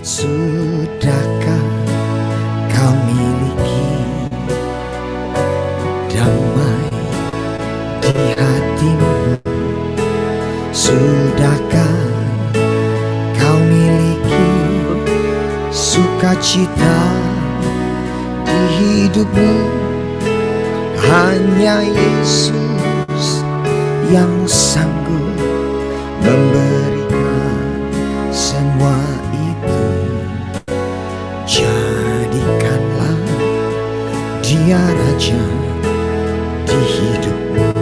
Sudahkah kau miliki damai di hatimu? Sudahkah kau miliki sukacita di hidupmu? Hanya Yesus yang sanggup memberikan semua itu. Jadikanlah Dia Raja di hidupmu.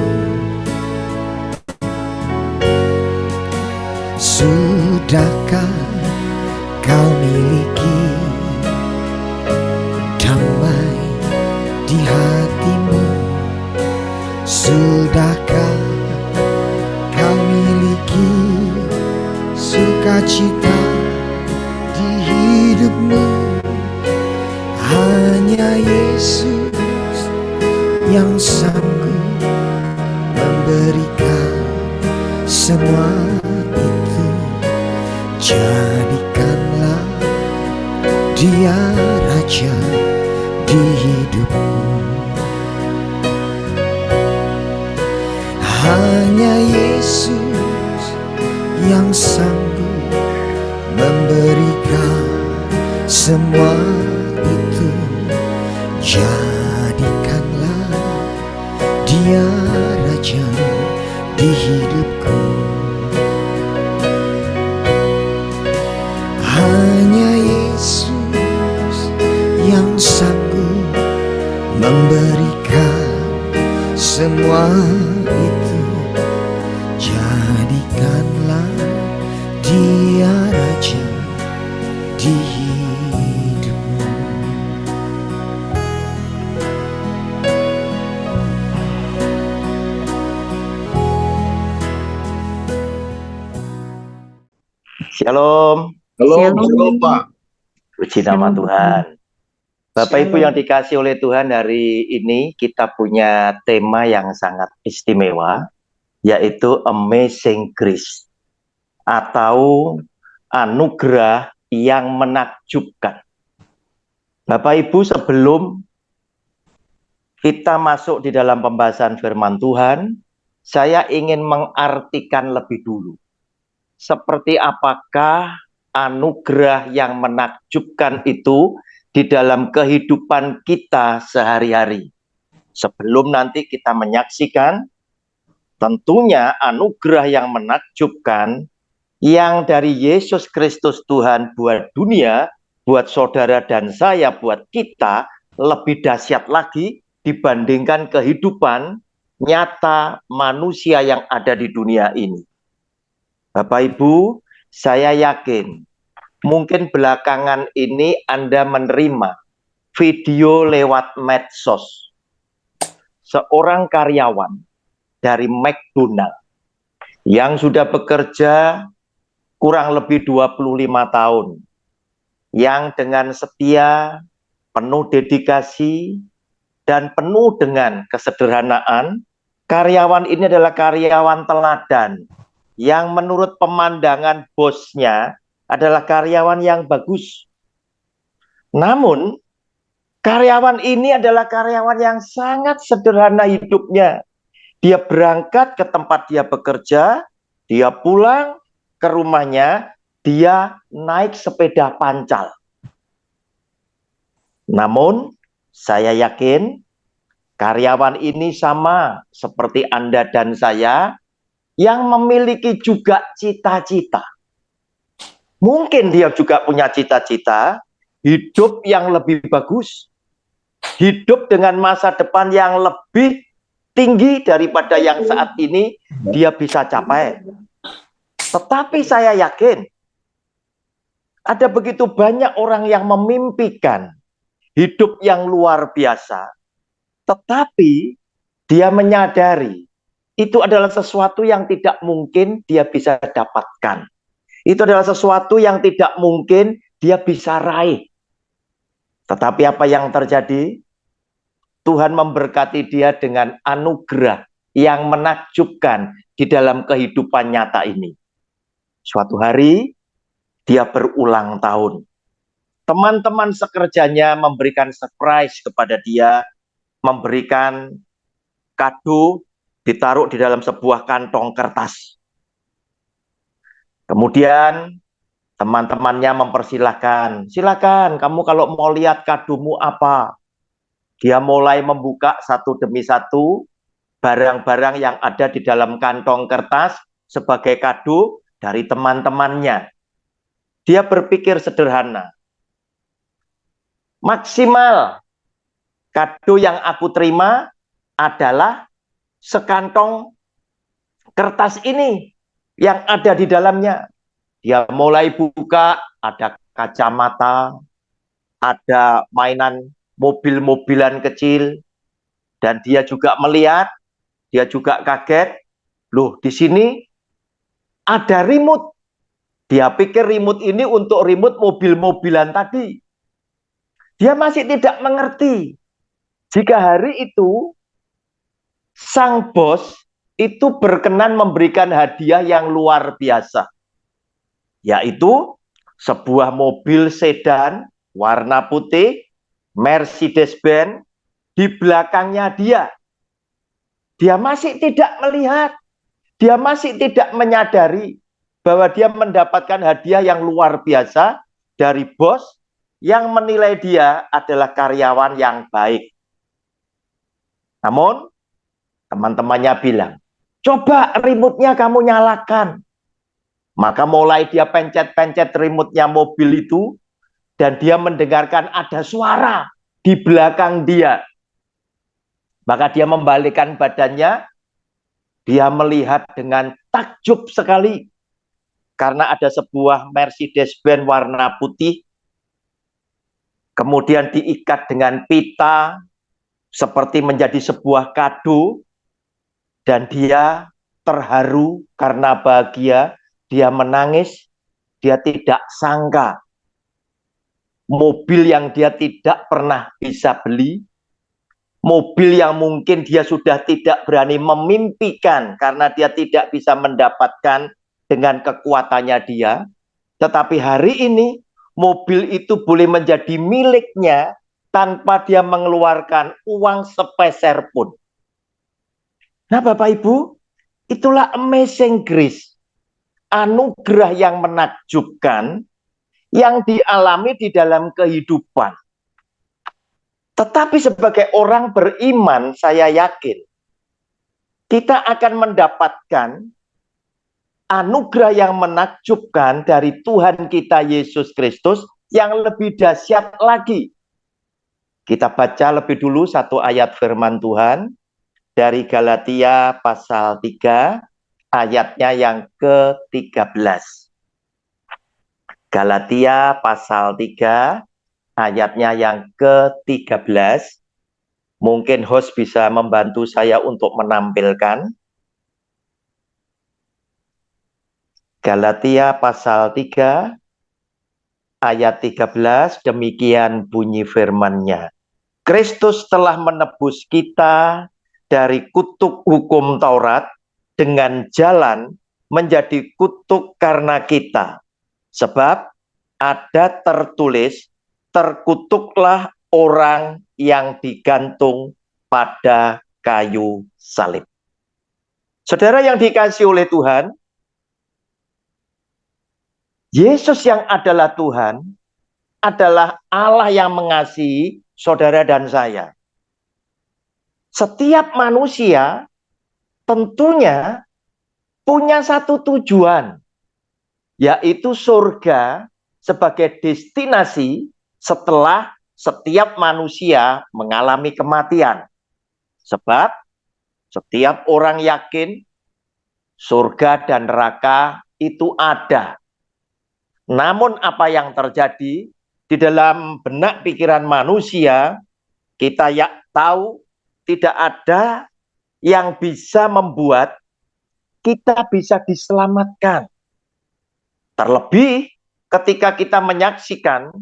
Sudahkah kau miliki damai di hatimu? Sudahkah kau miliki sukacita di hidupmu? Hanya Yesus yang sanggup memberikan semua itu. Jadikanlah Dia Raja di hidupmu. Hanya Yesus yang sanggup memberikan semua itu. Jadikanlah Dia Raja di hidupku. Hanya Yesus yang sanggup memberikan semua itu. Jadikanlah Dia Raja di hidupmu. Shalom. Shalom, Pak. Puji nama Tuhan. Bapak Ibu yang dikasih oleh Tuhan, hari ini kita punya tema yang sangat istimewa, yaitu Amazing Grace, atau anugerah yang menakjubkan. Bapak Ibu, sebelum kita masuk di dalam pembahasan firman Tuhan, saya ingin mengartikan lebih dulu. Seperti apakah anugerah yang menakjubkan itu di dalam kehidupan kita sehari-hari. Sebelum nanti kita menyaksikan, tentunya anugerah yang menakjubkan yang dari Yesus Kristus Tuhan buat dunia, buat saudara dan saya, buat kita, lebih dahsyat lagi dibandingkan kehidupan nyata manusia yang ada di dunia ini. Bapak Ibu, saya yakin mungkin belakangan ini Anda menerima video lewat medsos. Seorang karyawan dari McDonald yang sudah bekerja kurang lebih 25 tahun, yang dengan setia, penuh dedikasi, dan penuh dengan kesederhanaan. Karyawan ini adalah karyawan teladan yang menurut pemandangan bosnya adalah karyawan yang bagus. Namun, karyawan ini adalah karyawan yang sangat sederhana hidupnya. Dia berangkat ke tempat dia bekerja, dia pulang ke rumahnya, dia naik sepeda pancal. Namun, saya yakin karyawan ini sama seperti Anda dan saya, yang memiliki juga cita-cita. Mungkin dia juga punya cita-cita hidup yang lebih bagus, hidup dengan masa depan yang lebih tinggi daripada yang saat ini dia bisa capai. Tetapi saya yakin ada begitu banyak orang yang memimpikan hidup yang luar biasa, tetapi dia menyadari itu adalah sesuatu yang tidak mungkin dia bisa dapatkan. Itu adalah sesuatu yang tidak mungkin dia bisa raih. Tetapi apa yang terjadi? Tuhan memberkati dia dengan anugerah yang menakjubkan di dalam kehidupan nyata ini. Suatu hari, dia berulang tahun. Teman-teman sekerjanya memberikan surprise kepada dia, memberikan kado, ditaruh di dalam sebuah kantong kertas. Kemudian teman-temannya mempersilahkan, silakan kamu kalau mau lihat kadomu apa. Dia mulai membuka satu demi satu barang-barang yang ada di dalam kantong kertas sebagai kado dari teman-temannya. Dia berpikir sederhana, maksimal kado yang aku terima adalah sekantong kertas ini yang ada di dalamnya. Dia mulai buka, ada kacamata, ada mainan mobil-mobilan kecil, dan dia juga melihat, dia juga kaget, loh di sini ada remote. Dia pikir remote ini untuk remote mobil-mobilan tadi. Dia masih tidak mengerti jika hari itu sang bos itu berkenan memberikan hadiah yang luar biasa, yaitu sebuah mobil sedan warna putih Mercedes-Benz. Di belakangnya dia masih tidak melihat, dia masih tidak menyadari bahwa dia mendapatkan hadiah yang luar biasa dari bos yang menilai dia adalah karyawan yang baik. Namun teman-temannya bilang, coba remote-nya kamu nyalakan. Maka mulai dia pencet-pencet remote-nya mobil itu, dan dia mendengarkan ada suara di belakang dia. Maka dia membalikkan badannya, dia melihat dengan takjub sekali. Karena ada sebuah Mercedes-Benz warna putih, kemudian diikat dengan pita, seperti menjadi sebuah kado, dan dia terharu karena bahagia, dia menangis, dia tidak sangka mobil yang dia tidak pernah bisa beli, mobil yang mungkin dia sudah tidak berani memimpikan karena dia tidak bisa mendapatkan dengan kekuatannya dia, tetapi hari ini mobil itu boleh menjadi miliknya tanpa dia mengeluarkan uang sepeser pun. Nah Bapak Ibu, itulah amazing grace, anugerah yang menakjubkan yang dialami di dalam kehidupan. Tetapi sebagai orang beriman, saya yakin kita akan mendapatkan anugerah yang menakjubkan dari Tuhan kita Yesus Kristus yang lebih dahsyat lagi. Kita baca lebih dulu satu ayat firman Tuhan dari Galatia pasal 3 ayatnya yang ke-13. Galatia pasal 3 ayatnya yang ke-13. Mungkin host bisa membantu saya untuk menampilkan. Galatia pasal 3 ayat 13, demikian bunyi firman-Nya. Kristus telah menebus kita dari kutuk hukum Taurat dengan jalan menjadi kutuk karena kita. Sebab ada tertulis, terkutuklah orang yang digantung pada kayu salib. Saudara yang dikasihi oleh Tuhan, Yesus yang adalah Tuhan, adalah Allah yang mengasihi saudara dan saya. Setiap manusia tentunya punya satu tujuan, yaitu surga sebagai destinasi setelah setiap manusia mengalami kematian. Sebab setiap orang yakin surga dan neraka itu ada. Namun apa yang terjadi di dalam benak pikiran manusia, kita ya tahu tidak ada yang bisa membuat kita bisa diselamatkan. Terlebih ketika kita menyaksikan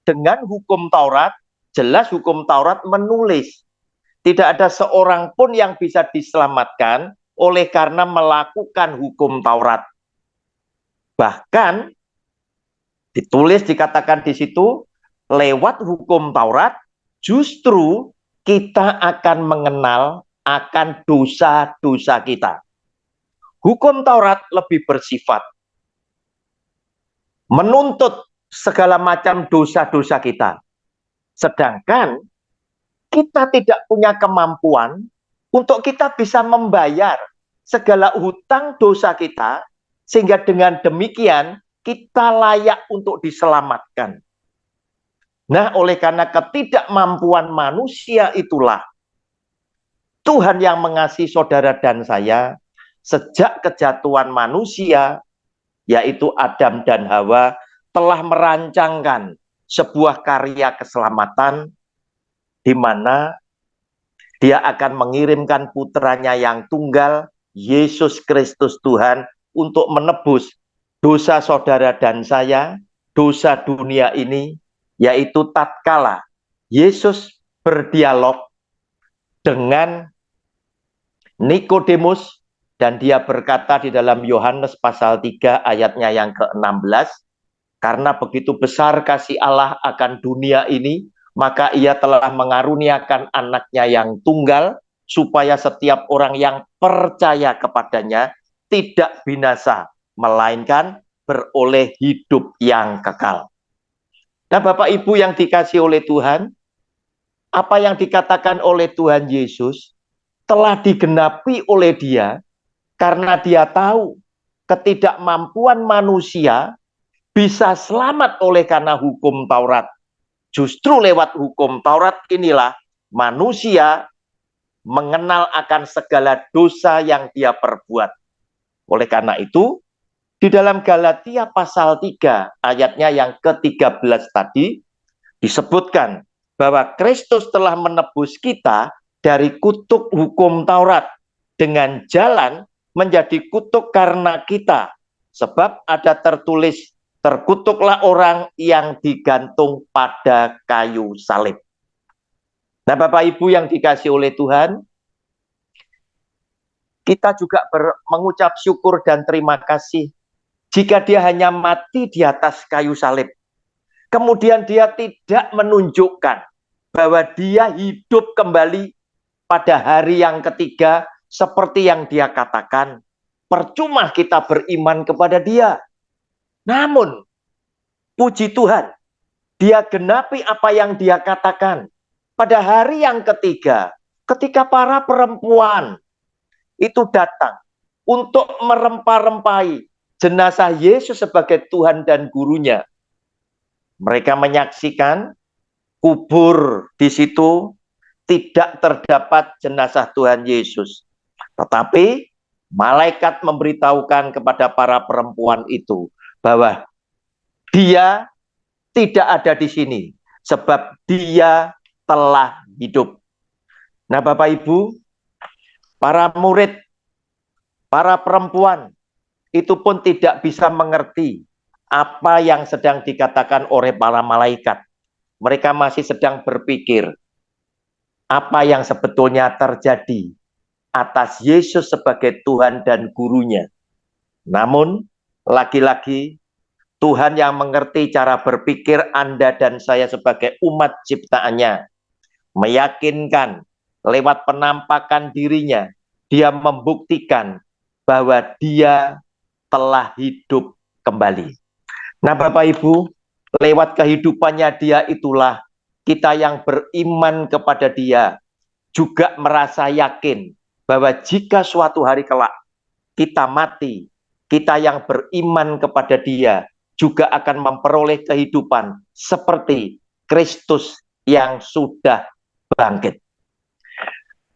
dengan hukum Taurat, jelas hukum Taurat menulis tidak ada seorang pun yang bisa diselamatkan oleh karena melakukan hukum Taurat. Bahkan ditulis, dikatakan di situ, lewat hukum Taurat, justru kita akan mengenal akan dosa-dosa kita. Hukum Taurat lebih bersifat menuntut segala macam dosa-dosa kita. Sedangkan kita tidak punya kemampuan untuk kita bisa membayar segala hutang dosa kita, sehingga dengan demikian kita layak untuk diselamatkan. Nah, oleh karena ketidakmampuan manusia itulah Tuhan yang mengasihi saudara dan saya sejak kejatuhan manusia, yaitu Adam dan Hawa, telah merancangkan sebuah karya keselamatan di mana Dia akan mengirimkan putranya yang tunggal, Yesus Kristus Tuhan, untuk menebus dosa saudara dan saya, dosa dunia ini, yaitu tatkala Yesus berdialog dengan Nikodemus, dan dia berkata di dalam Yohanes pasal 3 ayatnya yang ke-16, karena begitu besar kasih Allah akan dunia ini, maka ia telah mengaruniakan anaknya yang tunggal, supaya setiap orang yang percaya kepadanya tidak binasa, melainkan beroleh hidup yang kekal. Nah, Bapak Ibu yang dikasihi oleh Tuhan, apa yang dikatakan oleh Tuhan Yesus telah digenapi oleh Dia, karena Dia tahu ketidakmampuan manusia bisa selamat oleh karena hukum Taurat. Justru lewat hukum Taurat inilah manusia mengenal akan segala dosa yang dia perbuat. Oleh karena itu, di dalam Galatia pasal 3 ayatnya yang ke-13 tadi disebutkan bahwa Kristus telah menebus kita dari kutuk hukum Taurat dengan jalan menjadi kutuk karena kita. Sebab ada tertulis, terkutuklah orang yang digantung pada kayu salib. Nah, Bapak Ibu yang dikasihi oleh Tuhan, kita juga mengucap syukur dan terima kasih jika Dia hanya mati di atas kayu salib. Kemudian Dia tidak menunjukkan bahwa Dia hidup kembali pada hari yang ketiga seperti yang Dia katakan. Percuma kita beriman kepada Dia. Namun, puji Tuhan, Dia genapi apa yang Dia katakan. Pada hari yang ketiga, ketika para perempuan itu datang untuk merempah-rempahi jenazah Yesus sebagai Tuhan dan gurunya, mereka menyaksikan kubur di situ tidak terdapat jenazah Tuhan Yesus. Tetapi malaikat memberitahukan kepada para perempuan itu bahwa Dia tidak ada di sini sebab Dia telah hidup. Nah, Bapak Ibu, para murid, para perempuan itu pun tidak bisa mengerti apa yang sedang dikatakan oleh para malaikat. Mereka masih sedang berpikir apa yang sebetulnya terjadi atas Yesus sebagai Tuhan dan gurunya. Namun, lagi-lagi Tuhan yang mengerti cara berpikir Anda dan saya sebagai umat ciptaannya, meyakinkan lewat penampakan dirinya, Dia membuktikan bahwa Dia telah hidup kembali. Nah, Bapak Ibu, lewat kehidupannya Dia itulah kita yang beriman kepada Dia juga merasa yakin bahwa jika suatu hari kelak kita mati, kita yang beriman kepada Dia juga akan memperoleh kehidupan seperti Kristus yang sudah bangkit.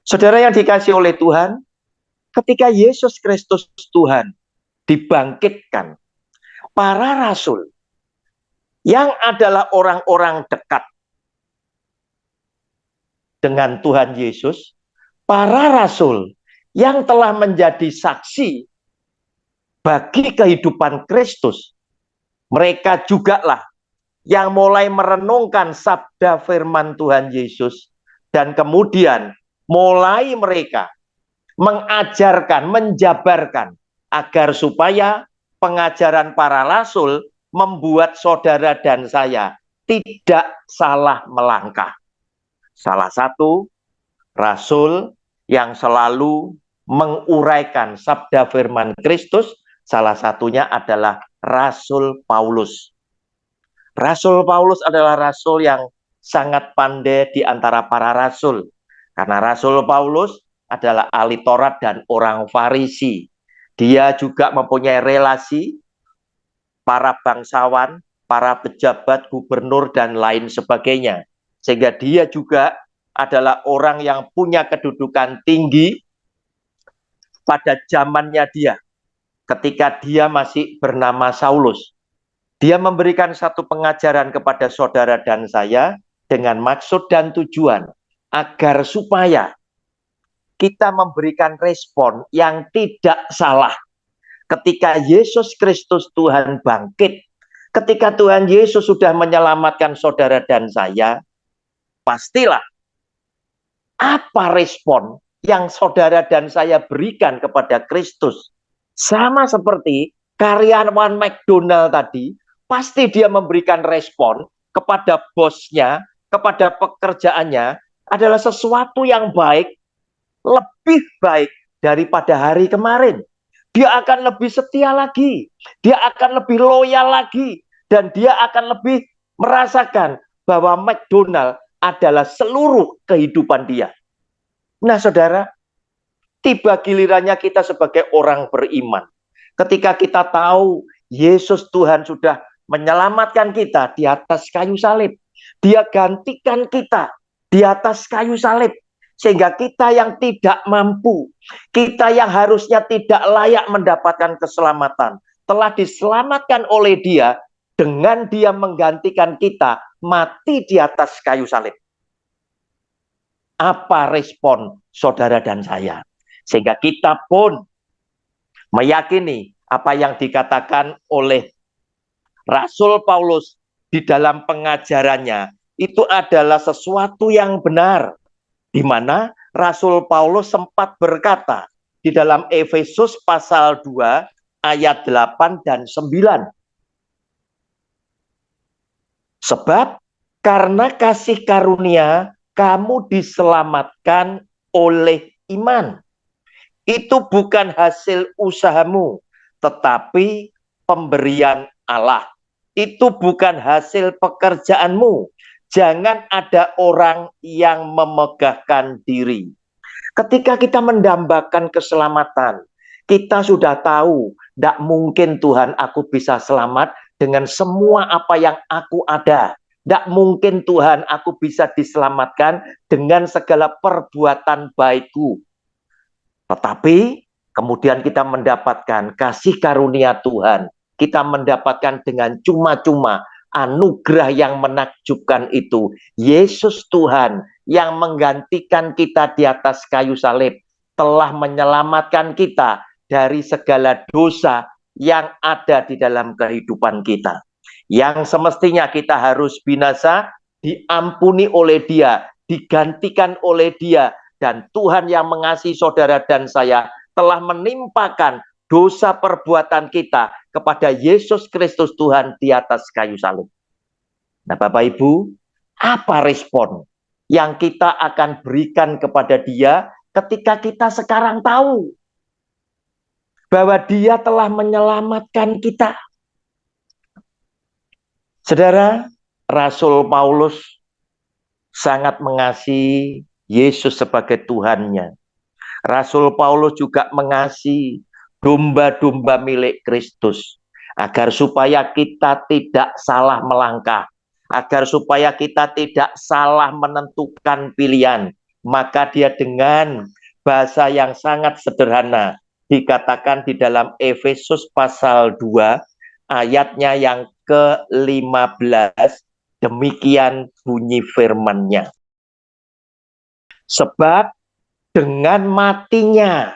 Saudara yang dikasihi oleh Tuhan, ketika Yesus Kristus Tuhan dibangkitkan, para rasul yang adalah orang-orang dekat dengan Tuhan Yesus, para rasul yang telah menjadi saksi bagi kehidupan Kristus, mereka jugalah yang mulai merenungkan sabda firman Tuhan Yesus, dan kemudian mulai mereka mengajarkan, menjabarkan agar supaya pengajaran para rasul membuat saudara dan saya tidak salah melangkah. Salah satu rasul yang selalu menguraikan sabda firman Kristus, salah satunya adalah Rasul Paulus. Rasul Paulus adalah rasul yang sangat pandai di antara para rasul. Karena Rasul Paulus adalah ahli Taurat dan orang Farisi. Dia juga mempunyai relasi para bangsawan, para pejabat, gubernur, dan lain sebagainya. Sehingga dia juga adalah orang yang punya kedudukan tinggi pada zamannya dia. Ketika dia masih bernama Saulus. Dia memberikan satu pengajaran kepada saudara dan saya dengan maksud dan tujuan agar supaya kita memberikan respon yang tidak salah. Ketika Yesus Kristus Tuhan bangkit, ketika Tuhan Yesus sudah menyelamatkan saudara dan saya, pastilah apa respon yang saudara dan saya berikan kepada Kristus. Sama seperti karyawan McDonald tadi, pasti dia memberikan respon kepada bosnya, kepada pekerjaannya, adalah sesuatu yang baik, lebih baik daripada hari kemarin. Dia akan lebih setia lagi, dia akan lebih loyal lagi, dan dia akan lebih merasakan bahwa McDonald adalah seluruh kehidupan dia. Nah, saudara, tiba gilirannya kita sebagai orang beriman. Ketika kita tahu Yesus Tuhan sudah menyelamatkan kita di atas kayu salib. Dia gantikan kita di atas kayu salib. Sehingga kita yang tidak mampu, kita yang harusnya tidak layak mendapatkan keselamatan, telah diselamatkan oleh dia dengan dia menggantikan kita mati di atas kayu salib. Apa respon saudara dan saya? Sehingga kita pun meyakini apa yang dikatakan oleh Rasul Paulus di dalam pengajarannya itu adalah sesuatu yang benar, di mana Rasul Paulus sempat berkata di dalam Efesus pasal 2 ayat 8 dan 9. Sebab karena kasih karunia kamu diselamatkan oleh iman. Itu bukan hasil usahamu, tetapi pemberian Allah. Itu bukan hasil pekerjaanmu. Jangan ada orang yang memegahkan diri. Ketika kita mendambakan keselamatan, kita sudah tahu, tidak mungkin Tuhan aku bisa selamat dengan semua apa yang aku ada. Tidak mungkin Tuhan aku bisa diselamatkan dengan segala perbuatan baikku. Tetapi kemudian kita mendapatkan kasih karunia Tuhan. Kita mendapatkan dengan cuma-cuma anugerah yang menakjubkan itu. Yesus Tuhan yang menggantikan kita di atas kayu salib telah menyelamatkan kita dari segala dosa yang ada di dalam kehidupan kita. Yang semestinya kita harus binasa, diampuni oleh Dia, digantikan oleh Dia. Dan Tuhan yang mengasihi saudara dan saya telah menimpakan dosa perbuatan kita kepada Yesus Kristus Tuhan di atas kayu salib. Nah, Bapak Ibu, apa respon yang kita akan berikan kepada Dia ketika kita sekarang tahu bahwa Dia telah menyelamatkan kita? Saudara, Rasul Paulus sangat mengasihi Yesus sebagai Tuhannya. Rasul Paulus juga mengasihi domba-domba milik Kristus, agar supaya kita tidak salah melangkah, agar supaya kita tidak salah menentukan pilihan. Maka dia dengan bahasa yang sangat sederhana dikatakan di dalam Efesus pasal 2 ayatnya yang ke-15, demikian bunyi firman-Nya. Sebab dengan matinya,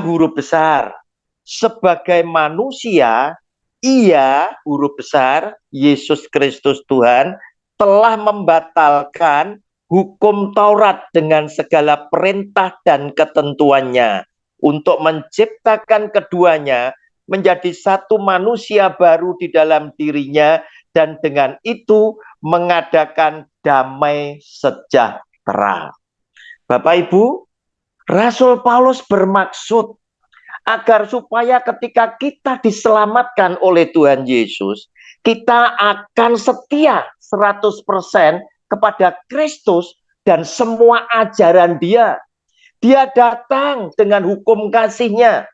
huruf besar, sebagai manusia, ia, huruf besar, Yesus Kristus Tuhan, telah membatalkan hukum Taurat dengan segala perintah dan ketentuannya, untuk menciptakan keduanya menjadi satu manusia baru di dalam dirinya, dan dengan itu mengadakan damai sejahtera. Bapak Ibu, Rasul Paulus bermaksud agar supaya ketika kita diselamatkan oleh Tuhan Yesus, kita akan setia 100% kepada Kristus dan semua ajaran Dia. Dia datang dengan hukum kasih-Nya.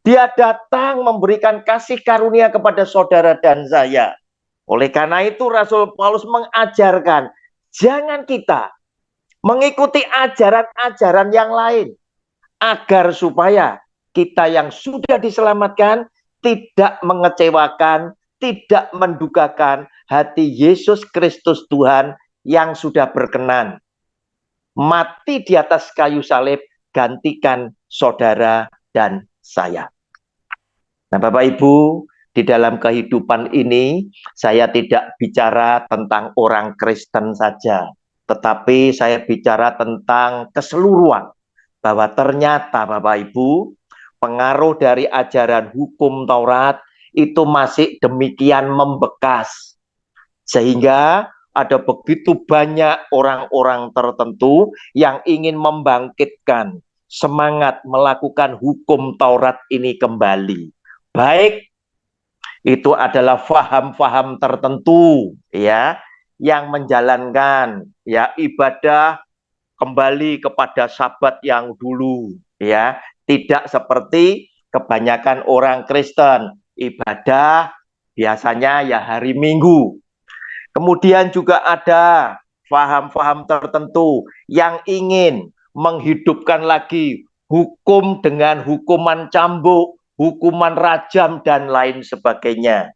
Dia datang memberikan kasih karunia kepada saudara dan saya. Oleh karena itu Rasul Paulus mengajarkan, jangan kita mengikuti ajaran-ajaran yang lain, agar supaya kita yang sudah diselamatkan tidak mengecewakan, tidak mendukakan hati Yesus Kristus Tuhan yang sudah berkenan mati di atas kayu salib, gantikan saudara dan saya. Nah, Bapak Ibu, di dalam kehidupan ini saya tidak bicara tentang orang Kristen saja, tetapi saya bicara tentang keseluruhan, bahwa ternyata Bapak Ibu, pengaruh dari ajaran hukum Taurat itu masih demikian membekas, sehingga ada begitu banyak orang-orang tertentu yang ingin membangkitkan semangat melakukan hukum Taurat ini kembali. Baik itu adalah faham-faham tertentu ya yang menjalankan ya ibadah kembali kepada Sabat yang dulu ya, tidak seperti kebanyakan orang Kristen ibadah biasanya ya hari Minggu. Kemudian juga ada faham-faham tertentu yang ingin menghidupkan lagi hukum dengan hukuman cambuk, hukuman rajam, dan lain sebagainya.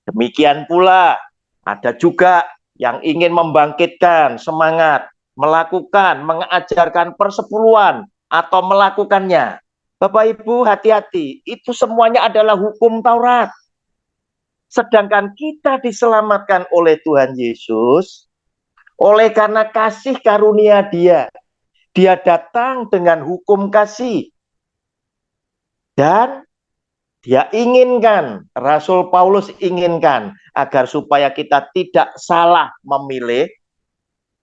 Demikian pula ada juga yang ingin membangkitkan semangat, melakukan, mengajarkan persepuluhan, atau melakukannya. Bapak Ibu hati-hati, itu semuanya adalah hukum Taurat. Sedangkan kita diselamatkan oleh Tuhan Yesus, oleh karena kasih karunia Dia. Dia datang dengan hukum kasih. Dan Dia inginkan, Rasul Paulus inginkan, agar supaya kita tidak salah memilih.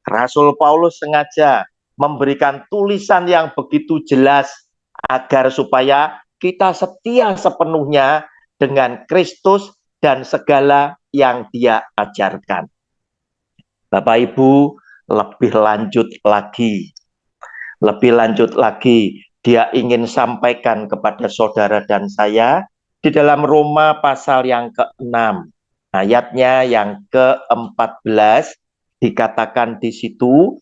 Rasul Paulus sengaja memberikan tulisan yang begitu jelas, agar supaya kita setia sepenuhnya dengan Kristus dan segala yang Dia ajarkan. Bapak Ibu, lebih lanjut lagi, Dia ingin sampaikan kepada saudara dan saya di dalam Roma pasal yang ke-6, ayatnya yang ke-14, dikatakan di situ,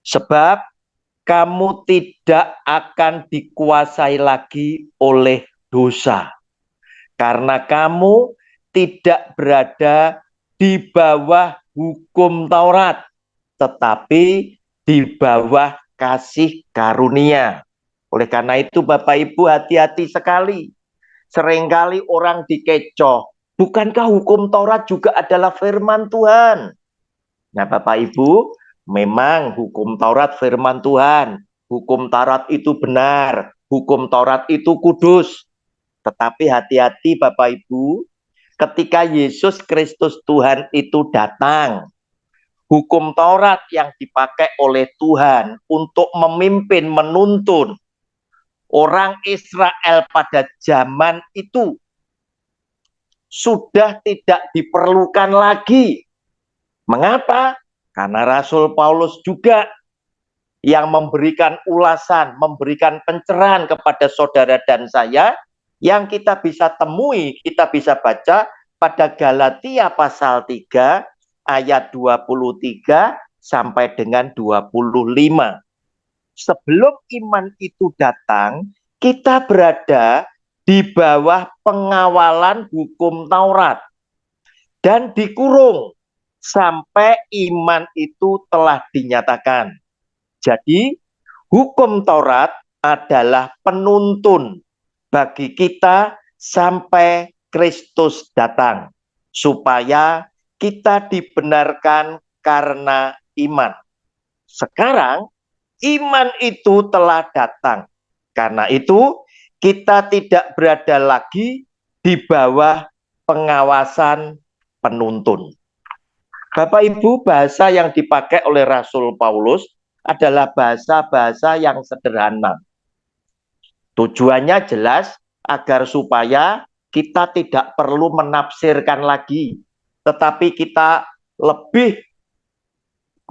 sebab kamu tidak akan dikuasai lagi oleh dosa, karena kamu tidak berada di bawah hukum Taurat, tetapi di bawah kasih karunia. Oleh karena itu Bapak Ibu hati-hati sekali. Seringkali orang dikecoh. Bukankah hukum Taurat juga adalah firman Tuhan? Nah Bapak Ibu, memang hukum Taurat firman Tuhan. Hukum Taurat itu benar. Hukum Taurat itu kudus. Tetapi hati-hati Bapak Ibu, ketika Yesus Kristus Tuhan itu datang, hukum Taurat yang dipakai oleh Tuhan untuk memimpin, menuntun orang Israel pada zaman itu sudah tidak diperlukan lagi. Mengapa? Karena Rasul Paulus juga yang memberikan ulasan, memberikan pencerahan kepada saudara dan saya, yang kita bisa temui, kita bisa baca pada Galatia pasal 3 ayat 23 sampai dengan 25. Sebelum iman itu datang, kita berada di bawah pengawalan hukum Taurat dan dikurung sampai iman itu telah dinyatakan. Jadi, hukum Taurat adalah penuntun bagi kita sampai Kristus datang, supaya kita dibenarkan karena iman. Sekarang, iman itu telah datang. Karena itu, kita tidak berada lagi di bawah pengawasan penuntun. Bapak Ibu, bahasa yang dipakai oleh Rasul Paulus adalah bahasa-bahasa yang sederhana. Tujuannya jelas agar supaya kita tidak perlu menafsirkan lagi, tetapi kita lebih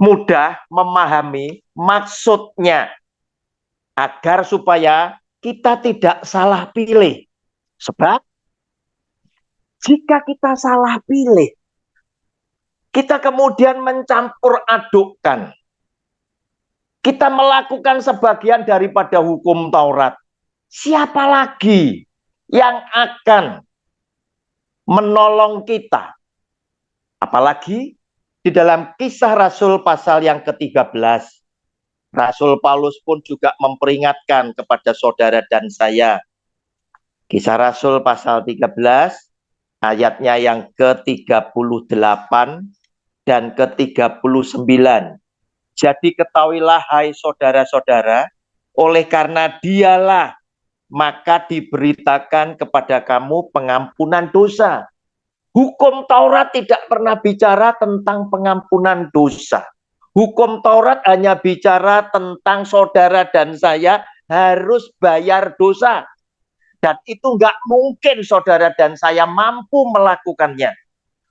mudah memahami maksudnya, agar supaya kita tidak salah pilih. Sebab jika kita salah pilih, kita kemudian mencampur adukkan, kita melakukan sebagian daripada hukum Taurat, siapa lagi yang akan menolong kita? Apalagi di dalam Kisah Rasul pasal yang ke-13, Rasul Paulus pun juga memperingatkan kepada saudara dan saya. Kisah Rasul pasal 13, ayatnya yang ke-38 dan ke-39. Jadi ketahuilah hai saudara-saudara, oleh karena dialah maka diberitakan kepada kamu pengampunan dosa. Hukum Taurat tidak pernah bicara tentang pengampunan dosa. Hukum Taurat hanya bicara tentang saudara dan saya harus bayar dosa. Dan itu nggak mungkin saudara dan saya mampu melakukannya.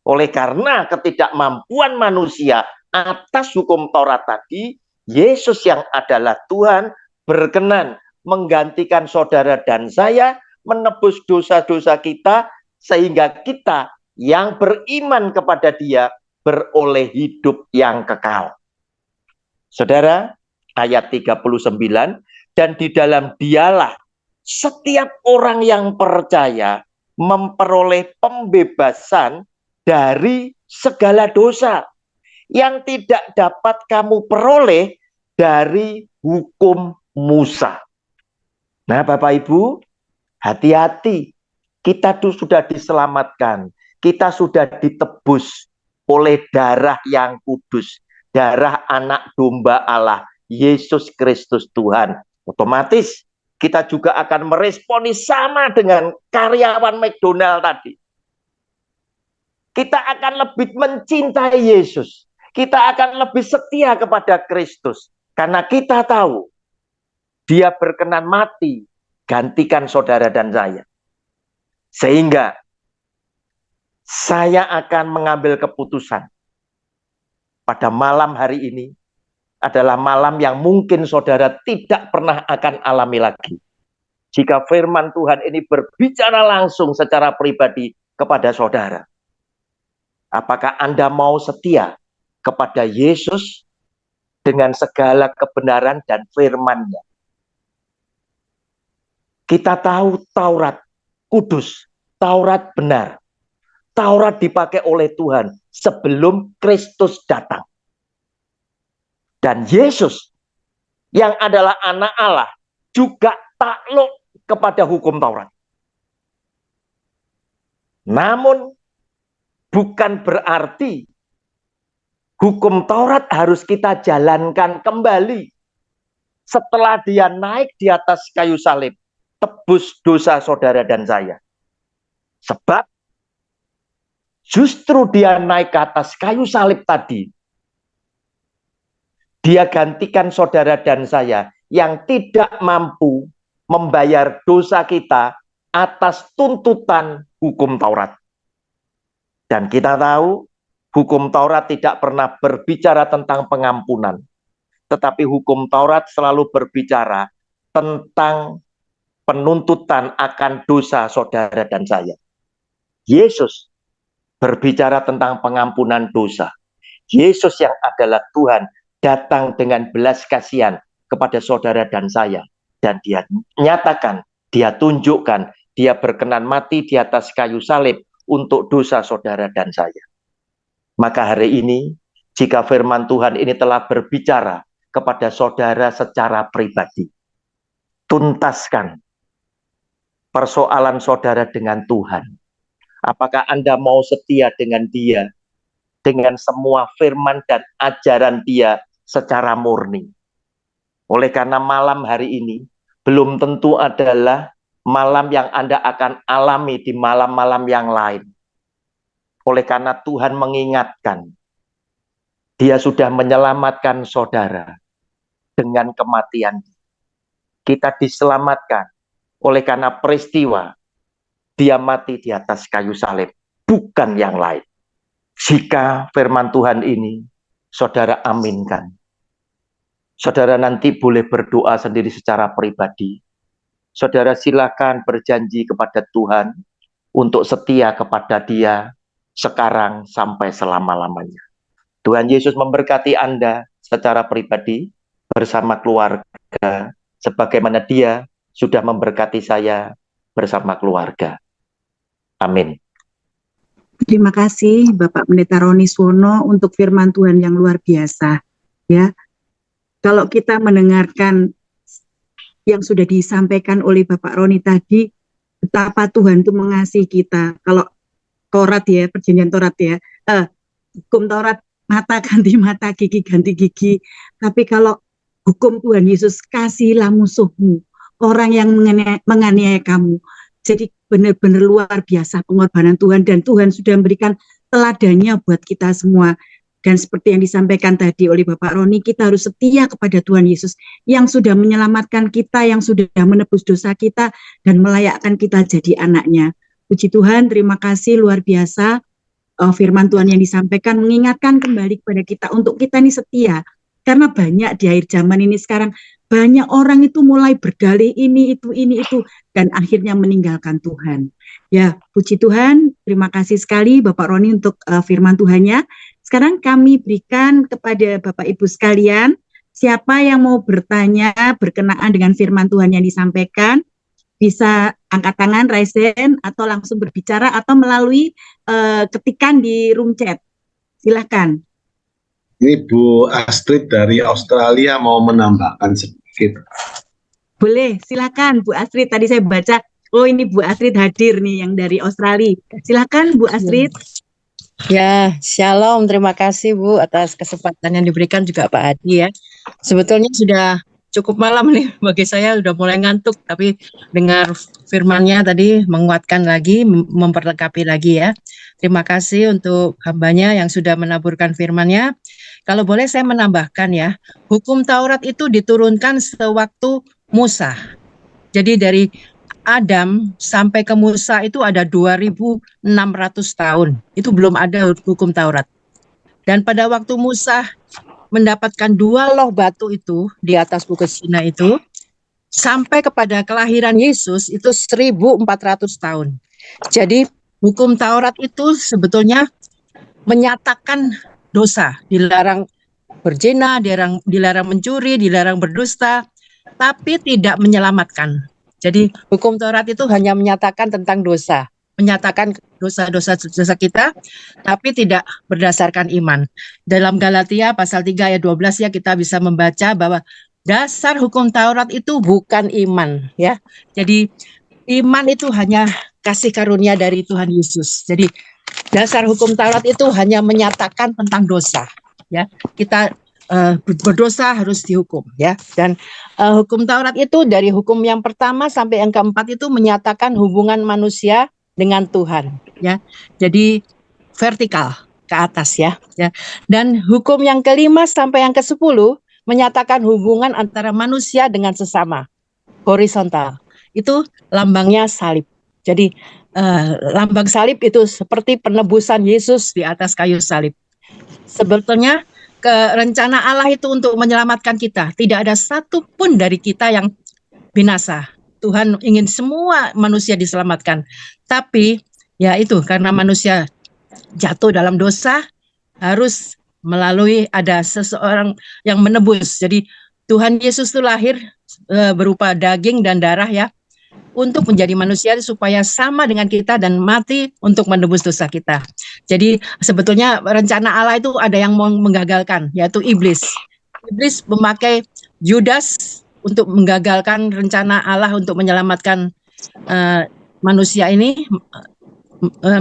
Oleh karena ketidakmampuan manusia atas hukum Taurat tadi, Yesus yang adalah Tuhan berkenan menggantikan saudara dan saya, menebus dosa-dosa kita, sehingga kita yang beriman kepada Dia beroleh hidup yang kekal. Saudara, ayat 39, dan di dalam Dialah setiap orang yang percaya memperoleh pembebasan dari segala dosa yang tidak dapat kamu peroleh dari hukum Musa. Nah, Bapak Ibu, hati-hati. Kita tuh sudah diselamatkan. Kita sudah ditebus oleh darah yang kudus. Darah anak domba Allah, Yesus Kristus Tuhan. Otomatis kita juga akan meresponi sama dengan karyawan McDonald tadi. Kita akan lebih mencintai Yesus. Kita akan lebih setia kepada Kristus. Karena kita tahu Dia berkenan mati gantikan saudara dan saya. Sehingga saya akan mengambil keputusan pada malam hari ini adalah malam yang mungkin saudara tidak pernah akan alami lagi. Jika firman Tuhan ini berbicara langsung secara pribadi kepada saudara. Apakah Anda mau setia kepada Yesus dengan segala kebenaran dan firman-Nya? Kita tahu Taurat kudus, Taurat benar. Taurat dipakai oleh Tuhan sebelum Kristus datang. Dan Yesus yang adalah anak Allah juga takluk kepada hukum Taurat. Namun bukan berarti hukum Taurat harus kita jalankan kembali setelah Dia naik di atas kayu salib, tebus dosa saudara dan saya. Sebab justru Dia naik ke atas kayu salib tadi, Dia gantikan saudara dan saya yang tidak mampu membayar dosa kita atas tuntutan hukum Taurat. Dan kita tahu hukum Taurat tidak pernah berbicara tentang pengampunan. Tetapi hukum Taurat selalu berbicara tentang penuntutan akan dosa saudara dan saya. Yesus berbicara tentang pengampunan dosa. Yesus yang adalah Tuhan datang dengan belas kasihan kepada saudara dan saya. Dan Dia nyatakan, Dia tunjukkan, Dia berkenan mati di atas kayu salib untuk dosa saudara dan saya. Maka hari ini, jika firman Tuhan ini telah berbicara kepada saudara secara pribadi, tuntaskan persoalan saudara dengan Tuhan. Apakah Anda mau setia dengan Dia, dengan semua firman dan ajaran Dia secara murni? Oleh karena malam hari ini belum tentu adalah malam yang Anda akan alami di malam-malam yang lain. Oleh karena Tuhan mengingatkan, Dia sudah menyelamatkan saudara dengan kematian. Kita diselamatkan oleh karena peristiwa Dia mati di atas kayu salib, bukan yang lain. Jika firman Tuhan ini saudara aminkan, saudara nanti boleh berdoa sendiri secara pribadi. Saudara silakan berjanji kepada Tuhan untuk setia kepada Dia sekarang sampai selama-lamanya. Tuhan Yesus memberkati Anda secara pribadi bersama keluarga, sebagaimana Dia sudah memberkati saya bersama keluarga. Amin. Terima kasih Bapak Pendeta Roni Suwono untuk firman Tuhan yang luar biasa. Ya, kalau kita mendengarkan yang sudah disampaikan oleh Bapak Roni tadi, betapa Tuhan itu mengasihi kita. Kalau Taurat ya, perjanjian Taurat ya, hukum Taurat mata ganti mata, gigi ganti gigi. Tapi kalau hukum Tuhan Yesus, kasihilah musuhmu, orang yang menganiaya kamu. Jadi benar-benar luar biasa pengorbanan Tuhan, dan Tuhan sudah memberikan teladannya buat kita semua. Dan seperti yang disampaikan tadi oleh Bapak Roni, kita harus setia kepada Tuhan Yesus yang sudah menyelamatkan kita, yang sudah menebus dosa kita dan melayakkan kita jadi anaknya. Puji Tuhan, terima kasih luar biasa. Firman Tuhan yang disampaikan mengingatkan kembali kepada kita untuk kita ini setia. Karena banyak di akhir zaman ini sekarang, banyak orang itu mulai berdalih ini, itu, dan akhirnya meninggalkan Tuhan. Ya, puji Tuhan, terima kasih sekali Bapak Roni untuk firman Tuhannya. Sekarang kami berikan kepada Bapak Ibu sekalian, siapa yang mau bertanya berkenaan dengan firman Tuhan yang disampaikan, bisa angkat tangan, raise hand, atau langsung berbicara, atau melalui ketikan di room chat. Silahkan. Ini Bu Astrid dari Australia mau menambahkan sedikit. Boleh, silakan Bu Astrid. Tadi saya baca, oh ini Bu Astrid hadir nih yang dari Australia. Silakan Bu Astrid. Ya, shalom. Terima kasih Bu atas kesempatan yang diberikan, juga Pak Hadi ya. Sebetulnya sudah cukup malam nih bagi saya, udah mulai ngantuk, tapi dengar firman-Nya tadi menguatkan lagi, memperlengkapi lagi ya. Terima kasih untuk hambanya yang sudah menaburkan firman-Nya. Kalau boleh saya menambahkan ya, hukum Taurat itu diturunkan sewaktu Musa. Jadi dari Adam sampai ke Musa itu ada 2.600 tahun. Itu belum ada hukum Taurat. Dan pada waktu Musa mendapatkan 2 loh batu itu di atas Bukit Sinai itu, sampai kepada kelahiran Yesus itu 1.400 tahun. Jadi hukum Taurat itu sebetulnya menyatakan dosa, dilarang berzina, dilarang mencuri, dilarang berdusta, tapi tidak menyelamatkan. Jadi hukum Taurat itu hanya menyatakan tentang dosa, menyatakan dosa-dosa kita, tapi tidak berdasarkan iman. Dalam Galatia pasal 3 ayat 12 ya, kita bisa membaca bahwa dasar hukum Taurat itu bukan iman ya. Jadi iman itu hanya kasih karunia dari Tuhan Yesus. Jadi dasar hukum Taurat itu hanya menyatakan tentang dosa ya. Kita berdosa harus dihukum ya. Dan hukum Taurat itu dari hukum yang pertama sampai yang keempat itu menyatakan hubungan manusia dengan Tuhan ya. Jadi vertikal ke atas ya. Dan hukum yang kelima sampai yang ke-10 menyatakan hubungan antara manusia dengan sesama, horizontal. Itu lambangnya salib. Jadi lambang salib itu seperti penebusan Yesus di atas kayu salib. Sebetulnya rencana Allah itu untuk menyelamatkan kita. Tidak ada satupun dari kita yang binasa. Tuhan ingin semua manusia diselamatkan. Tapi ya itu, karena manusia jatuh dalam dosa, harus melalui ada seseorang yang menebus. Jadi Tuhan Yesus itu lahir berupa daging dan darah ya, untuk menjadi manusia supaya sama dengan kita dan mati untuk menebus dosa kita. Jadi sebetulnya rencana Allah itu ada yang mau menggagalkan, yaitu iblis. Iblis memakai Judas untuk menggagalkan rencana Allah untuk menyelamatkan manusia ini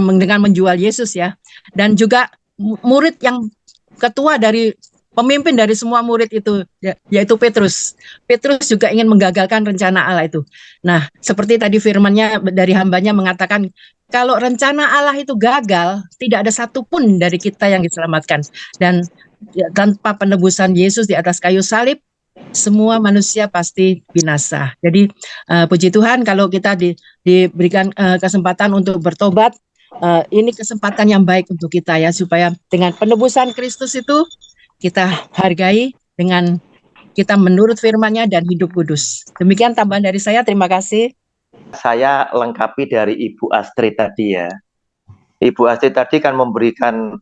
dengan menjual Yesus ya. Dan juga murid yang ketua dari pemimpin dari semua murid itu, yaitu Petrus. Petrus juga ingin menggagalkan rencana Allah itu. Nah, seperti tadi firman-Nya dari hambanya mengatakan, kalau rencana Allah itu gagal, tidak ada satupun dari kita yang diselamatkan. Dan tanpa penebusan Yesus di atas kayu salib, semua manusia pasti binasa. Jadi puji Tuhan kalau kita diberikan kesempatan untuk bertobat, ini kesempatan yang baik untuk kita ya, supaya dengan penebusan Kristus itu kita hargai dengan kita menurut firman-Nya dan hidup kudus. Demikian tambahan dari saya, terima kasih. Saya lengkapi dari Ibu Astrid tadi ya. Ibu Astrid tadi kan memberikan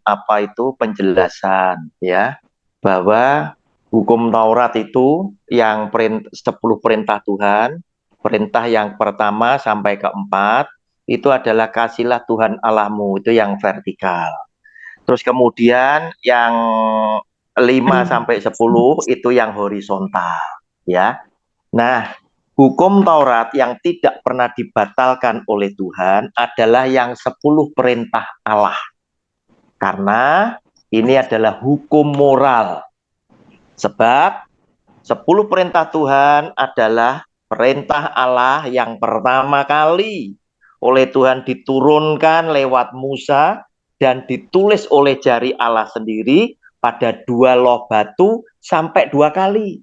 penjelasan ya, bahwa hukum Taurat itu yang 10 perintah Tuhan, perintah yang pertama sampai keempat itu adalah kasihlah Tuhan Allahmu, itu yang vertikal. Terus kemudian yang 5 sampai 10 itu yang horizontal ya. Nah, hukum Taurat yang tidak pernah dibatalkan oleh Tuhan adalah yang 10 perintah Allah. Karena ini adalah hukum moral. Sebab 10 perintah Tuhan adalah perintah Allah yang pertama kali oleh Tuhan diturunkan lewat Musa dan ditulis oleh jari Allah sendiri pada 2 loh batu sampai 2 kali.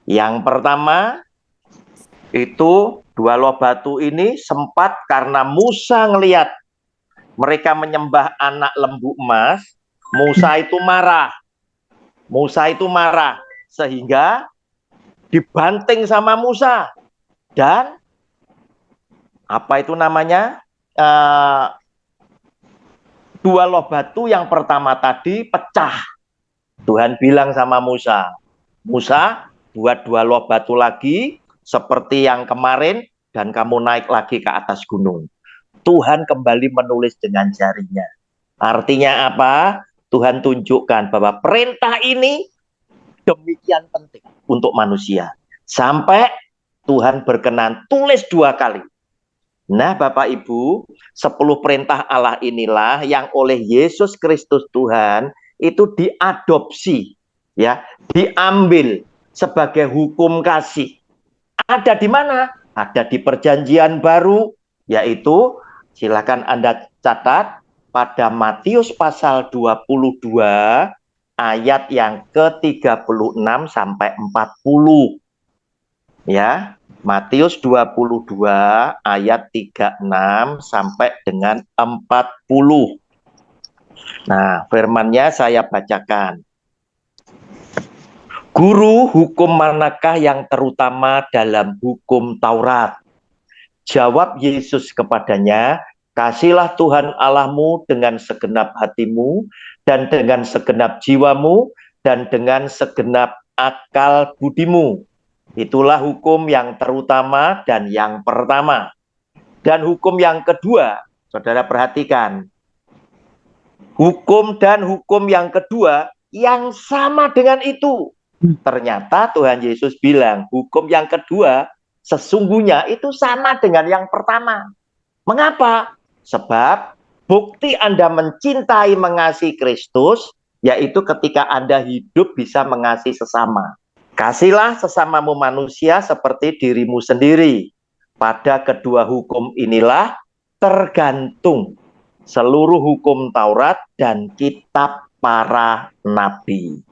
Yang pertama itu 2 loh batu ini sempat karena Musa ngelihat mereka menyembah anak lembu emas, Musa itu marah. Musa itu marah sehingga dibanting sama Musa, dan dua loh batu yang pertama tadi pecah. Tuhan bilang sama Musa, Musa, buat 2 loh batu lagi seperti yang kemarin dan kamu naik lagi ke atas gunung. Tuhan kembali menulis dengan jarinya. Artinya apa? Tuhan tunjukkan bahwa perintah ini demikian penting untuk manusia. Sampai Tuhan berkenan tulis 2 kali. Nah, Bapak Ibu, 10 perintah Allah inilah yang oleh Yesus Kristus Tuhan itu diadopsi, ya, diambil sebagai hukum kasih. Ada di mana? Ada di Perjanjian Baru, yaitu silakan Anda catat pada Matius pasal 22 ayat yang ke-36 sampai 40. Ya, Matius 22 ayat 36 sampai dengan 40. Nah, firman-Nya saya bacakan. Guru, hukum manakah yang terutama dalam hukum Taurat? Jawab Yesus kepadanya, kasihlah Tuhan Allahmu dengan segenap hatimu, dan dengan segenap jiwamu, dan dengan segenap akal budimu. Itulah hukum yang terutama dan yang pertama. Dan hukum yang kedua, saudara perhatikan. Hukum dan hukum yang kedua yang sama dengan itu. Ternyata Tuhan Yesus bilang, hukum yang kedua sesungguhnya itu sama dengan yang pertama. Mengapa? Sebab bukti Anda mencintai, mengasihi Kristus, yaitu ketika Anda hidup bisa mengasihi sesama. Kasihlah sesamamu manusia seperti dirimu sendiri. Pada kedua hukum inilah tergantung seluruh hukum Taurat dan kitab para nabi.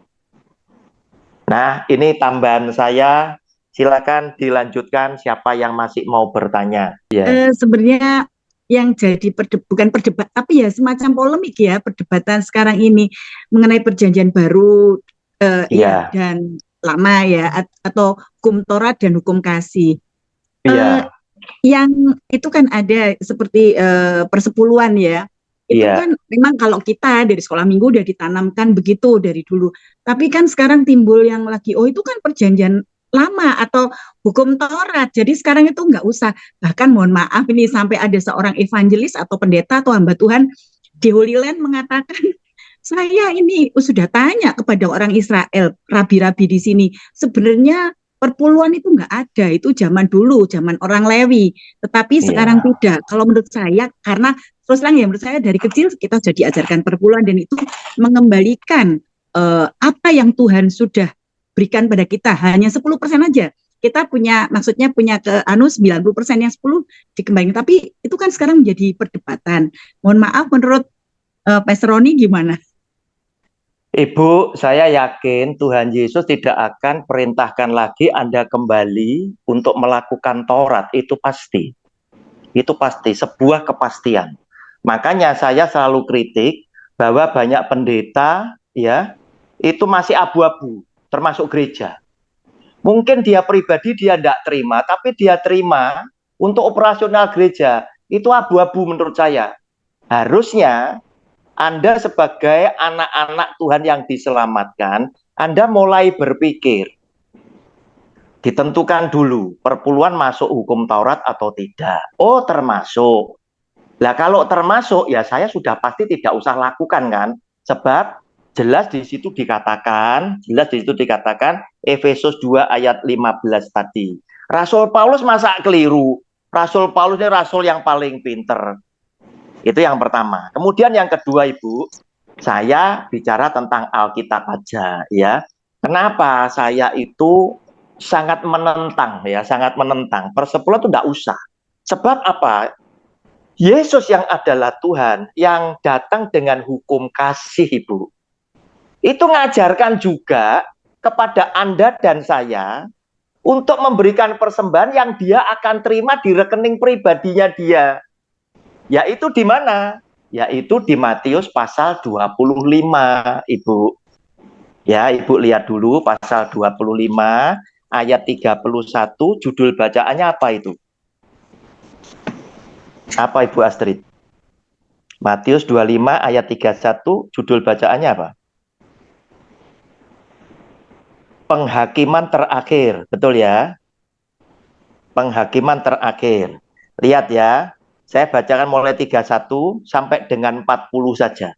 Nah, ini tambahan saya. Silakan dilanjutkan siapa yang masih mau bertanya. Ya. Sebenarnya yang jadi bukan perdebat, tapi ya semacam polemik ya perdebatan sekarang ini mengenai Perjanjian Baru ya, dan Lama ya, atau hukum Taurat dan hukum kasih. Yang itu kan ada seperti persepuluhan ya. Itu kan memang kalau kita dari sekolah minggu udah ditanamkan begitu dari dulu. Tapi kan sekarang timbul yang lagi, oh itu kan Perjanjian Lama atau hukum Taurat. Jadi sekarang itu nggak usah. Bahkan mohon maaf ini sampai ada seorang evangelis atau pendeta atau hamba Tuhan di Holy Land mengatakan, saya ini sudah tanya kepada orang Israel, rabi-rabi di sini, sebenarnya perpuluhan itu nggak ada, itu zaman dulu, zaman orang Lewi. Tetapi sekarang tidak. Kalau menurut saya, karena terus terang ya menurut saya dari kecil kita sudah diajarkan perpuluhan dan itu mengembalikan apa yang Tuhan sudah berikan pada kita hanya 10% aja. Kita maksudnya punya ke 90%, yang 10 dikembangin. Tapi itu kan sekarang menjadi perdebatan. Mohon maaf, menurut Pastor Roni gimana? Ibu, saya yakin Tuhan Yesus tidak akan perintahkan lagi Anda kembali untuk melakukan Taurat. Itu pasti. Itu pasti, sebuah kepastian. Makanya saya selalu kritik bahwa banyak pendeta ya itu masih abu-abu, termasuk gereja. Mungkin dia pribadi dia tidak terima, tapi dia terima untuk operasional gereja. Itu abu-abu menurut saya. Harusnya Anda sebagai anak-anak Tuhan yang diselamatkan, Anda mulai berpikir. Ditentukan dulu, perpuluhan masuk hukum Taurat atau tidak. Oh, termasuk. Lah kalau termasuk, ya saya sudah pasti tidak usah lakukan kan. Sebab jelas di situ dikatakan, Efesus 2 ayat 15 tadi. Rasul Paulus masa keliru? Rasul Paulus ini rasul yang paling pinter. Itu yang pertama. Kemudian yang kedua, Ibu, saya bicara tentang Alkitab aja ya. Kenapa saya itu sangat menentang ya, sangat menentang. Persepuluhan itu tidak usah. Sebab apa? Yesus yang adalah Tuhan, yang datang dengan hukum kasih, Ibu. Itu ngajarkan juga kepada Anda dan saya untuk memberikan persembahan yang dia akan terima di rekening pribadinya dia. Yaitu di mana? Yaitu di Matius pasal 25, Ibu. Ya, Ibu lihat dulu pasal 25 ayat 31, judul bacaannya apa itu? Apa Ibu Astrid? Matius 25 ayat 31, judul bacaannya apa? Penghakiman terakhir, betul ya? Penghakiman terakhir. Lihat ya, saya bacakan mulai 31 sampai dengan 40 saja.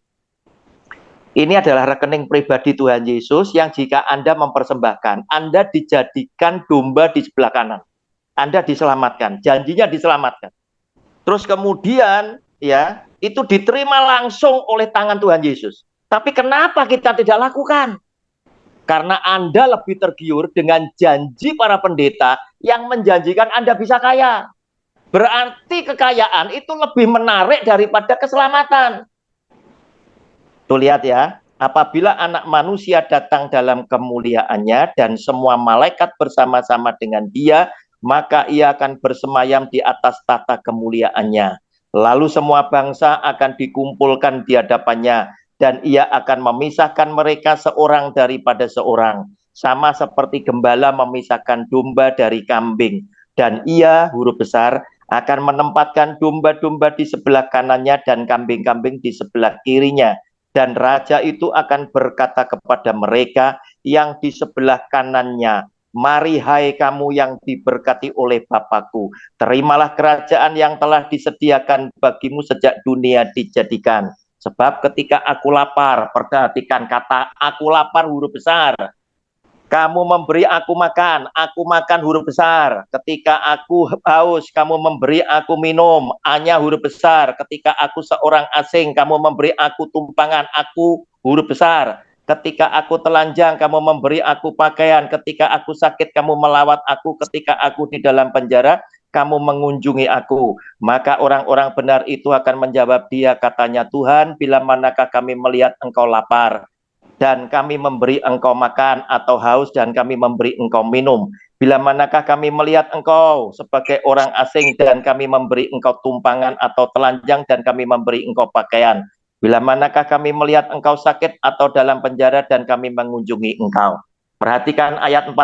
Ini adalah rekening pribadi Tuhan Yesus yang jika Anda mempersembahkan, Anda dijadikan domba di sebelah kanan. Anda diselamatkan, janjinya diselamatkan. Terus kemudian ya itu diterima langsung oleh tangan Tuhan Yesus. Tapi kenapa kita tidak lakukan? Karena Anda lebih tergiur dengan janji para pendeta yang menjanjikan Anda bisa kaya. Berarti kekayaan itu lebih menarik daripada keselamatan. Tuh lihat ya, apabila anak manusia datang dalam kemuliaannya dan semua malaikat bersama-sama dengan dia, maka ia akan bersemayam di atas tata kemuliaannya. Lalu semua bangsa akan dikumpulkan di hadapannya, dan ia akan memisahkan mereka seorang daripada seorang, sama seperti gembala memisahkan domba dari kambing. Dan ia, huruf besar, akan menempatkan domba-domba di sebelah kanannya dan kambing-kambing di sebelah kirinya. Dan raja itu akan berkata kepada mereka yang di sebelah kanannya, mari hai kamu yang diberkati oleh Bapakku, terimalah kerajaan yang telah disediakan bagimu sejak dunia dijadikan. Sebab ketika aku lapar, perhatikan kata aku lapar huruf besar, kamu memberi aku makan huruf besar. Ketika aku haus, kamu memberi aku minum, hanya huruf besar. Ketika aku seorang asing, kamu memberi aku tumpangan, aku huruf besar. Ketika aku telanjang, kamu memberi aku pakaian. Ketika aku sakit, kamu melawat aku. Ketika aku di dalam penjara, kamu mengunjungi aku. Maka orang-orang benar itu akan menjawab dia, katanya, Tuhan, bila manakah kami melihat engkau lapar dan kami memberi engkau makan, atau haus dan kami memberi engkau minum? Bila manakah kami melihat engkau sebagai orang asing dan kami memberi engkau tumpangan, atau telanjang dan kami memberi engkau pakaian? Bila manakah kami melihat engkau sakit atau dalam penjara dan kami mengunjungi engkau? Perhatikan ayat 40,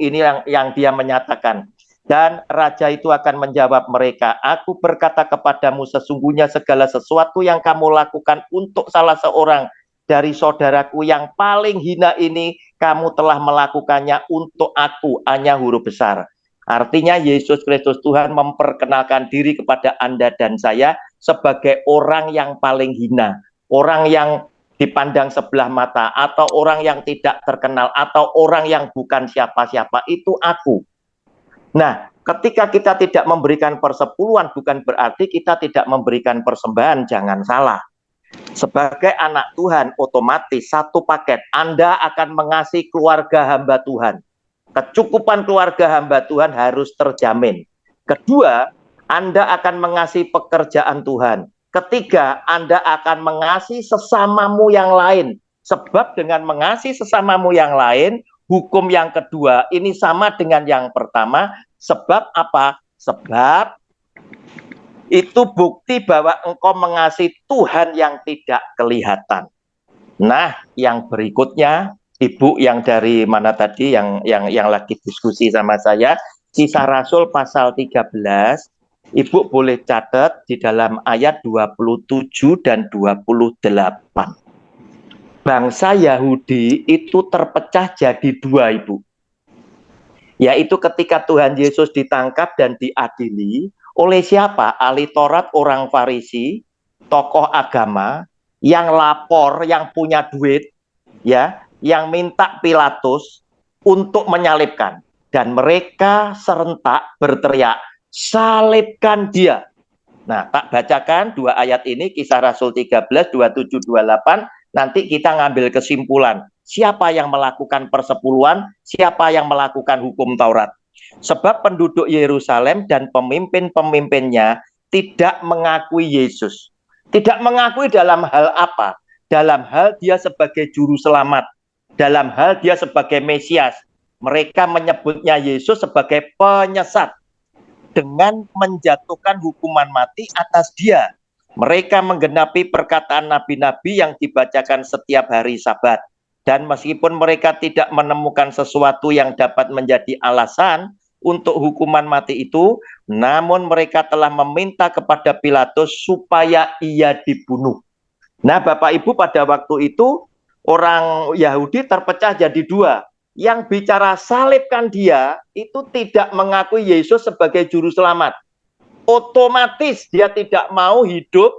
ini yang dia menyatakan. Dan raja itu akan menjawab mereka, aku berkata kepadamu, sesungguhnya segala sesuatu yang kamu lakukan untuk salah seorang dari saudaraku yang paling hina ini, kamu telah melakukannya untuk aku, hanya huruf besar. Artinya Yesus Kristus Tuhan memperkenalkan diri kepada Anda dan saya sebagai orang yang paling hina, orang yang dipandang sebelah mata, atau orang yang tidak terkenal, atau orang yang bukan siapa-siapa, itu aku. Nah, ketika kita tidak memberikan persepuluhan, bukan berarti kita tidak memberikan persembahan, jangan salah. Sebagai anak Tuhan, otomatis satu paket, Anda akan mengasihi keluarga hamba Tuhan. Kecukupan keluarga hamba Tuhan harus terjamin. Kedua, Anda akan mengasihi pekerjaan Tuhan. Ketiga, Anda akan mengasihi sesamamu yang lain. Sebab dengan mengasihi sesamamu yang lain, hukum yang kedua ini sama dengan yang pertama. Sebab apa? Sebab itu bukti bahwa engkau mengasihi Tuhan yang tidak kelihatan. Nah, yang berikutnya, Ibu yang dari mana tadi yang lagi diskusi sama saya, Kisah Rasul pasal 13, Ibu boleh catat di dalam ayat 27 dan 28. Bangsa Yahudi itu terpecah jadi dua, Ibu. Yaitu ketika Tuhan Yesus ditangkap dan diadili oleh siapa? Ahli Taurat, orang Farisi, tokoh agama yang lapor, yang punya duit, ya, yang minta Pilatus untuk menyalibkan, dan mereka serentak berteriak, salibkan dia. Nah, tak bacakan dua ayat ini, Kisah Rasul 13, 27, 28, nanti kita ngambil kesimpulan. Siapa yang melakukan persepuluhan, siapa yang melakukan hukum Taurat. Sebab penduduk Yerusalem dan pemimpin-pemimpinnya tidak mengakui Yesus. Tidak mengakui dalam hal apa? Dalam hal dia sebagai juru selamat. Dalam hal dia sebagai Mesias. Mereka menyebutnya Yesus sebagai penyesat. Dengan menjatuhkan hukuman mati atas dia. Mereka menggenapi perkataan nabi-nabi yang dibacakan setiap hari Sabat. Dan meskipun mereka tidak menemukan sesuatu yang dapat menjadi alasan untuk hukuman mati itu, namun mereka telah meminta kepada Pilatus supaya ia dibunuh. Nah, Bapak Ibu, pada waktu itu orang Yahudi terpecah jadi dua. Yang bicara salibkan dia itu tidak mengakui Yesus sebagai juru selamat. Otomatis dia tidak mau hidup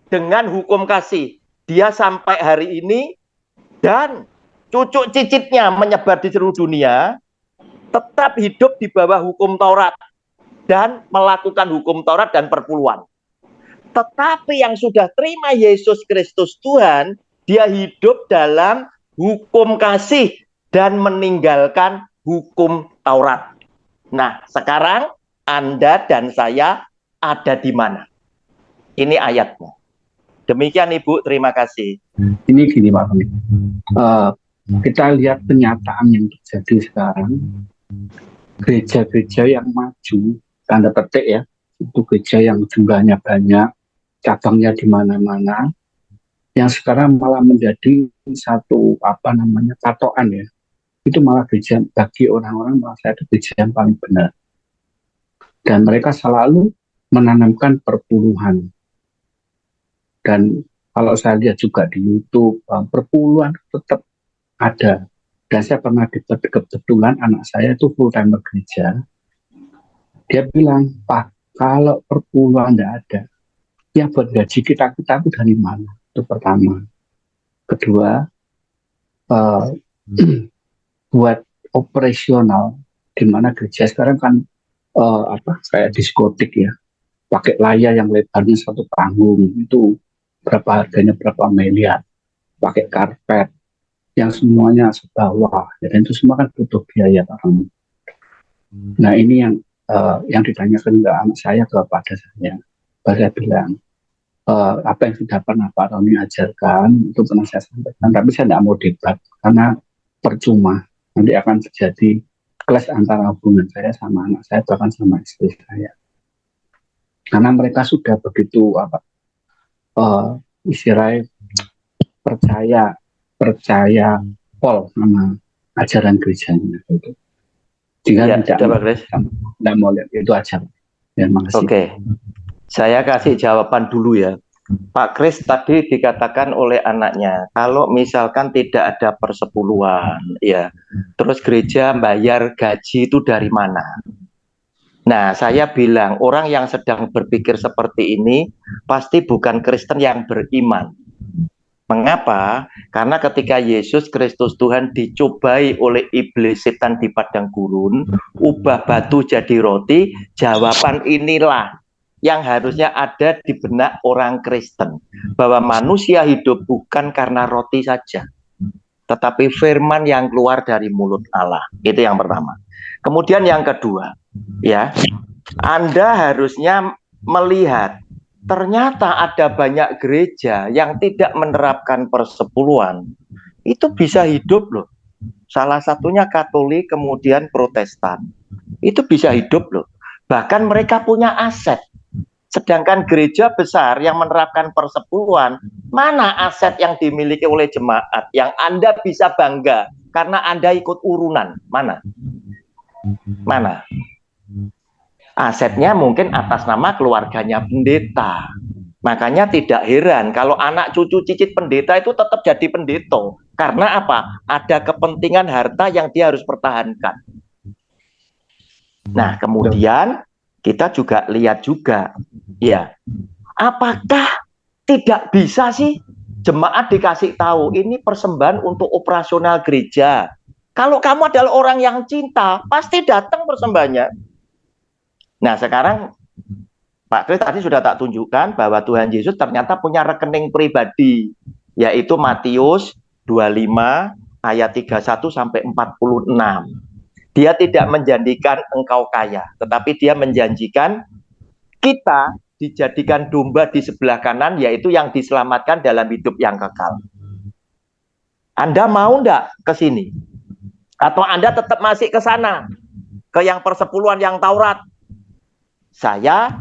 dengan hukum kasih. Dia sampai hari ini dan cucu cicitnya menyebar di seluruh dunia, tetap hidup di bawah hukum Taurat dan melakukan hukum Taurat dan perpuluhan. Tetapi yang sudah terima Yesus Kristus Tuhan, dia hidup dalam hukum kasih dan meninggalkan hukum Taurat. Nah, sekarang Anda dan saya ada di mana? Ini ayatnya. Demikian Ibu, terima kasih. Ini gini Pak Tony. Kita lihat kenyataan yang terjadi sekarang. Gereja-gereja yang maju, tanda petik ya, itu gereja yang jumlahnya banyak, cabangnya di mana-mana, yang sekarang malah menjadi satu patokan ya. Itu malah gereja bagi orang-orang merasa itu gereja yang paling benar. Dan mereka selalu menanamkan perpuluhan. Dan kalau saya lihat juga di YouTube, perpuluhan tetap ada. Dan saya pernah kebetulan anak saya itu full time gereja. Dia bilang, Pak, kalau perpuluhan tidak ada, ya buat gaji kita itu dari mana? Itu pertama. Kedua, buat operasional, di mana gereja sekarang kan kayak diskotik ya, pakai layar yang lebarnya satu panggung, itu harganya berapa miliar, pakai karpet yang semuanya sebawah, dan itu semua kan butuh biaya orang. Nah ini yang ditanyakan ke anak saya kepada saya bilang apa yang sudah pernah Pak Roni ajarkan itu pernah saya sampaikan, tapi saya tidak mau debat karena percuma, nanti akan terjadi clash antara hubungan saya sama anak saya, bahkan sama istri saya, karena mereka sudah begitu istilahnya percaya pol sama ajaran gerejanya itu. Jika tidak mau lihat itu aja. Ya, makasih. Oke, saya kasih jawaban dulu ya. Pak Kris tadi dikatakan oleh anaknya, kalau misalkan tidak ada persepuluhan, ya, terus gereja bayar gaji itu dari mana? Nah, saya bilang orang yang sedang berpikir seperti ini pasti bukan Kristen yang beriman. Mengapa? Karena ketika Yesus Kristus Tuhan dicobai oleh iblis setan di padang gurun, ubah batu jadi roti, jawaban inilah yang harusnya ada di benak orang Kristen, bahwa manusia hidup bukan karena roti saja, tetapi firman yang keluar dari mulut Allah. Itu yang pertama. Kemudian yang kedua, ya, Anda harusnya melihat ternyata ada banyak gereja yang tidak menerapkan persepuluhan. Itu bisa hidup loh. Salah satunya Katolik, kemudian Protestan. Itu bisa hidup loh. Bahkan mereka punya aset. Sedangkan gereja besar yang menerapkan persepuluhan, mana aset yang dimiliki oleh jemaat yang Anda bisa bangga karena Anda ikut urunan? Mana? Mana? Asetnya mungkin atas nama keluarganya pendeta. Makanya tidak heran kalau anak cucu cicit pendeta itu tetap jadi pendeta. Karena apa? Ada kepentingan harta yang dia harus pertahankan. Nah, kemudian kita juga lihat juga, ya, apakah tidak bisa sih jemaat dikasih tahu ini persembahan untuk operasional gereja? Kalau kamu adalah orang yang cinta, pasti datang persembahannya. Nah, sekarang Pak Kris tadi sudah tak tunjukkan bahwa Tuhan Yesus ternyata punya rekening pribadi, yaitu Matius 25 ayat 31 sampai 46. Dia tidak menjanjikan engkau kaya, tetapi dia menjanjikan kita dijadikan domba di sebelah kanan, yaitu yang diselamatkan dalam hidup yang kekal. Anda mau enggak ke sini? Atau Anda tetap masih ke sana? Ke yang persepuluhan, yang Taurat? Saya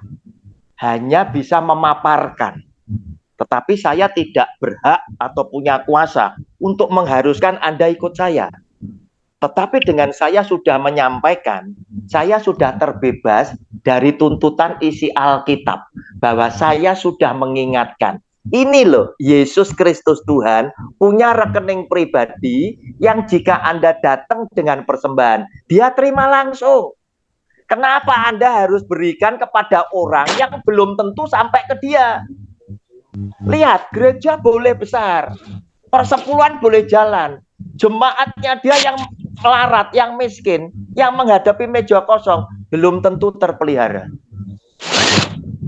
hanya bisa memaparkan, tetapi saya tidak berhak atau punya kuasa untuk mengharuskan Anda ikut saya. Tetapi dengan saya sudah menyampaikan, saya sudah terbebas dari tuntutan isi Alkitab, bahwa saya sudah mengingatkan, ini loh, Yesus Kristus Tuhan punya rekening pribadi yang jika Anda datang dengan persembahan, dia terima langsung. Kenapa Anda harus berikan kepada orang yang belum tentu sampai ke dia? Lihat, gereja boleh besar, persepuluhan boleh jalan, jemaatnya dia yang melarat, yang miskin, yang menghadapi meja kosong, belum tentu terpelihara.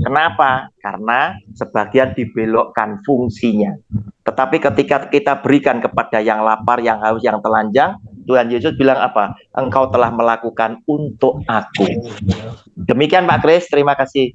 Kenapa? Karena sebagian dibelokkan fungsinya. Tetapi ketika kita berikan kepada yang lapar, yang haus, yang telanjang, Tuhan Yesus bilang apa? Engkau telah melakukan untuk aku. Demikian Pak Kris, terima kasih.